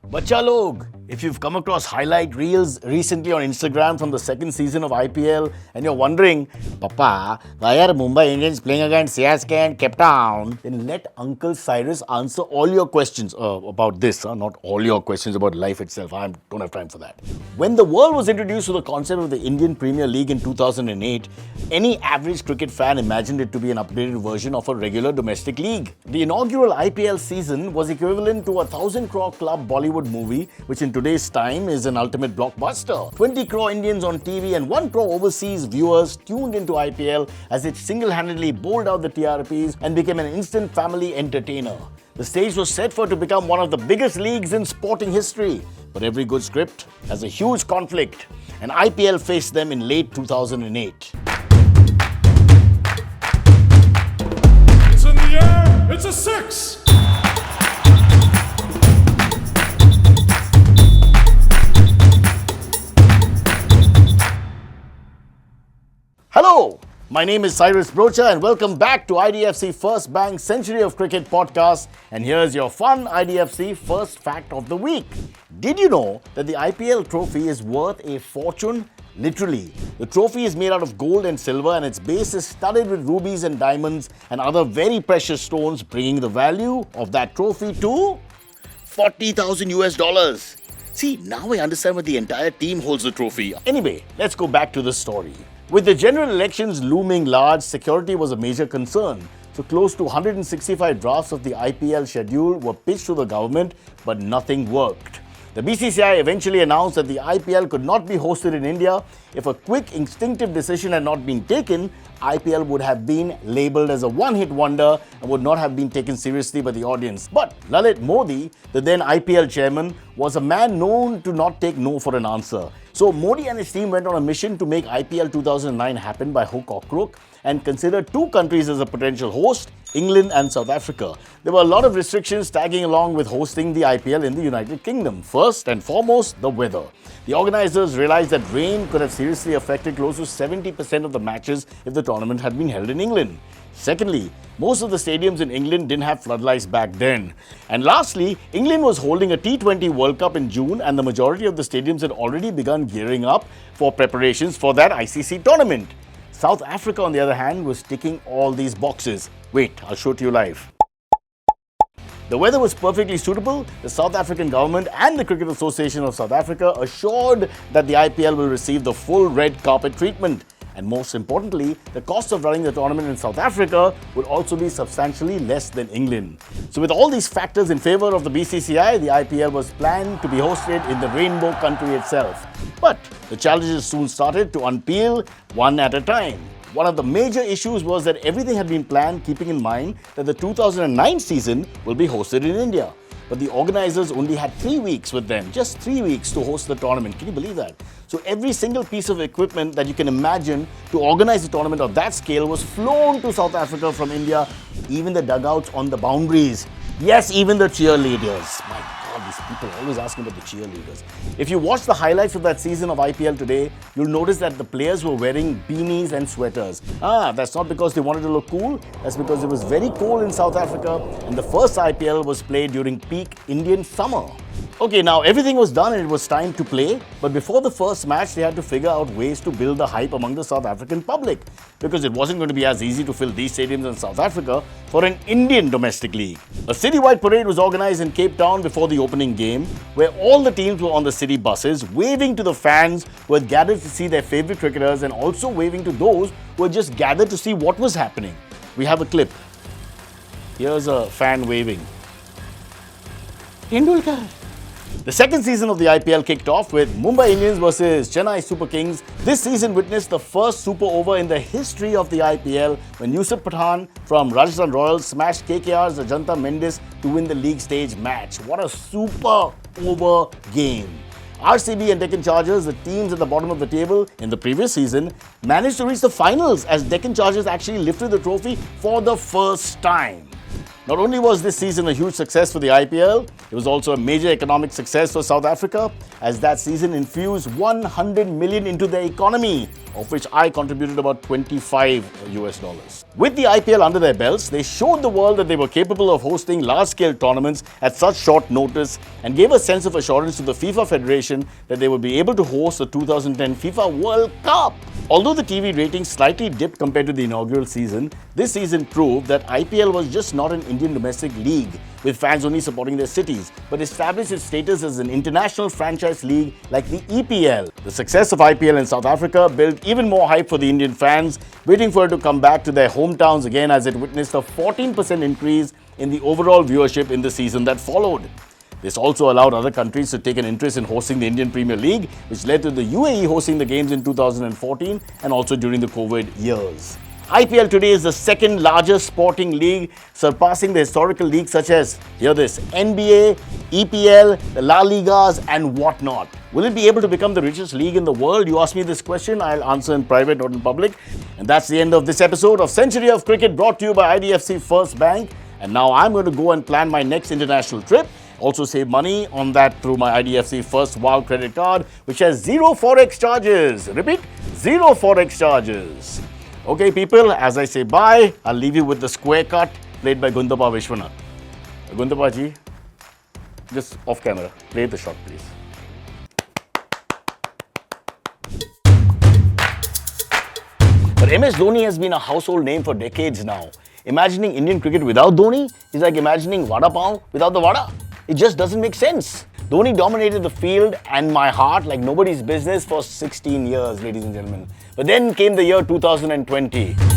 Bachcha log, if you've come across highlight reels recently on Instagram from the second season of IPL and you're wondering, Papa, why are Mumbai Indians playing against CSK and Cape Town? Then let Uncle Cyrus answer all your questions about this, not all your questions about life itself. I don't have time for that. When the world was introduced to the concept of the Indian Premier League in 2008, any average cricket fan imagined it to be an updated version of a regular domestic league. The inaugural IPL season was equivalent to a 1,000 crore club Bollywood movie, which in today's time is an ultimate blockbuster. 20 crore Indians on TV and 1 crore overseas viewers tuned into IPL as it single-handedly bowled out the TRPs and became an instant family entertainer. The stage was set for it to become one of the biggest leagues in sporting history. But every good script has a huge conflict, and IPL faced them in late 2008. It's in the air! It's a 6! Hello, my name is Cyrus Broacha and welcome back to IDFC First Bang Century of Cricket podcast, and here's your fun IDFC first fact of the week. Did you know that the IPL trophy is worth a fortune? Literally. The trophy is made out of gold and silver and its base is studded with rubies and diamonds and other very precious stones, bringing the value of that trophy to $40,000. See, now I understand why the entire team holds the trophy. Anyway, let's go back to the story. With the general elections looming large, security was a major concern. So close to 165 drafts of the IPL schedule were pitched to the government, but nothing worked. The BCCI eventually announced that the IPL could not be hosted in India. If a quick, instinctive decision had not been taken, IPL would have been labelled as a one-hit wonder and would not have been taken seriously by the audience. But Lalit Modi, the then IPL chairman, was a man known to not take no for an answer. So Modi and his team went on a mission to make IPL 2009 happen by hook or crook and considered two countries as a potential host, England and South Africa. There were a lot of restrictions tagging along with hosting the IPL in the United Kingdom. First and foremost, the weather. The organizers realized that rain could have seriously affected close to 70% of the matches if the tournament had been held in England. Secondly, most of the stadiums in England didn't have floodlights back then. And lastly, England was holding a T20 World Cup in June and the majority of the stadiums had already begun gearing up for preparations for that ICC tournament. South Africa, on the other hand, was ticking all these boxes. Wait, I'll show it to you live. The weather was perfectly suitable. The South African government and the Cricket Association of South Africa assured that the IPL will receive the full red carpet treatment. And most importantly, the cost of running the tournament in South Africa would also be substantially less than England. So with all these factors in favour of the BCCI, the IPL was planned to be hosted in the rainbow country itself. But the challenges soon started to unpeel one at a time. One of the major issues was that everything had been planned keeping in mind that the 2009 season will be hosted in India. But the organizers only had 3 weeks with them, just 3 weeks to host the tournament. Can you believe that? So every single piece of equipment that you can imagine to organize a tournament of that scale was flown to South Africa from India, even the dugouts on the boundaries. Yes, even the cheerleaders. My God, these people are always asking about the cheerleaders. If you watch the highlights of that season of IPL today, you'll notice that the players were wearing beanies and sweaters. That's not because they wanted to look cool. That's because it was very cold in South Africa and the first IPL was played during peak Indian summer. Okay, now everything was done and it was time to play, but before the first match, they had to figure out ways to build the hype among the South African public because it wasn't going to be as easy to fill these stadiums in South Africa for an Indian domestic league. A citywide parade was organized in Cape Town before the opening game, where all the teams were on the city buses, waving to the fans who had gathered to see their favorite cricketers and also waving to those who had just gathered to see what was happening. We have a clip. Here's a fan waving. Tendulkar. The second season of the IPL kicked off with Mumbai Indians versus Chennai Super Kings. This season witnessed the first super over in the history of the IPL when Yusuf Pathan from Rajasthan Royals smashed KKR's Ajanta Mendis to win the league stage match. What a super over game. RCB and Deccan Chargers, the teams at the bottom of the table in the previous season, managed to reach the finals as Deccan Chargers actually lifted the trophy for the first time. Not only was this season a huge success for the IPL, it was also a major economic success for South Africa, as that season infused 100 million into their economy, of which I contributed about 25 US dollars. With the IPL under their belts, they showed the world that they were capable of hosting large-scale tournaments at such short notice and gave a sense of assurance to the FIFA Federation that they would be able to host the 2010 FIFA World Cup. Although the TV ratings slightly dipped compared to the inaugural season, this season proved that IPL was just not an Indian domestic league, with fans only supporting their cities, but established its status as an international franchise league like the EPL. The success of IPL in South Africa built even more hype for the Indian fans, waiting for it to come back to their hometowns again as it witnessed a 14% increase in the overall viewership in the season that followed. This also allowed other countries to take an interest in hosting the Indian Premier League, which led to the UAE hosting the games in 2014 and also during the COVID years. IPL today is the second largest sporting league, surpassing the historical leagues such as, hear this, NBA, EPL, the La Ligas and whatnot. Will it be able to become the richest league in the world? You ask me this question, I'll answer in private, not in public. And that's the end of this episode of Century of Cricket, brought to you by IDFC First Bank. And now I'm going to go and plan my next international trip. Also save money on that through my IDFC First Wow credit card, which has zero forex charges. Repeat, zero forex charges. Okay, people, as I say bye, I'll leave you with the square cut played by Gundappa Vishwanath. Gundappa ji, just off camera, play the shot, please. But MS Dhoni has been a household name for decades now. Imagining Indian cricket without Dhoni is like imagining vada pav without the vada. It just doesn't make sense. Dhoni dominated the field and my heart like nobody's business for 16 years, ladies and gentlemen. But then came the year 2020.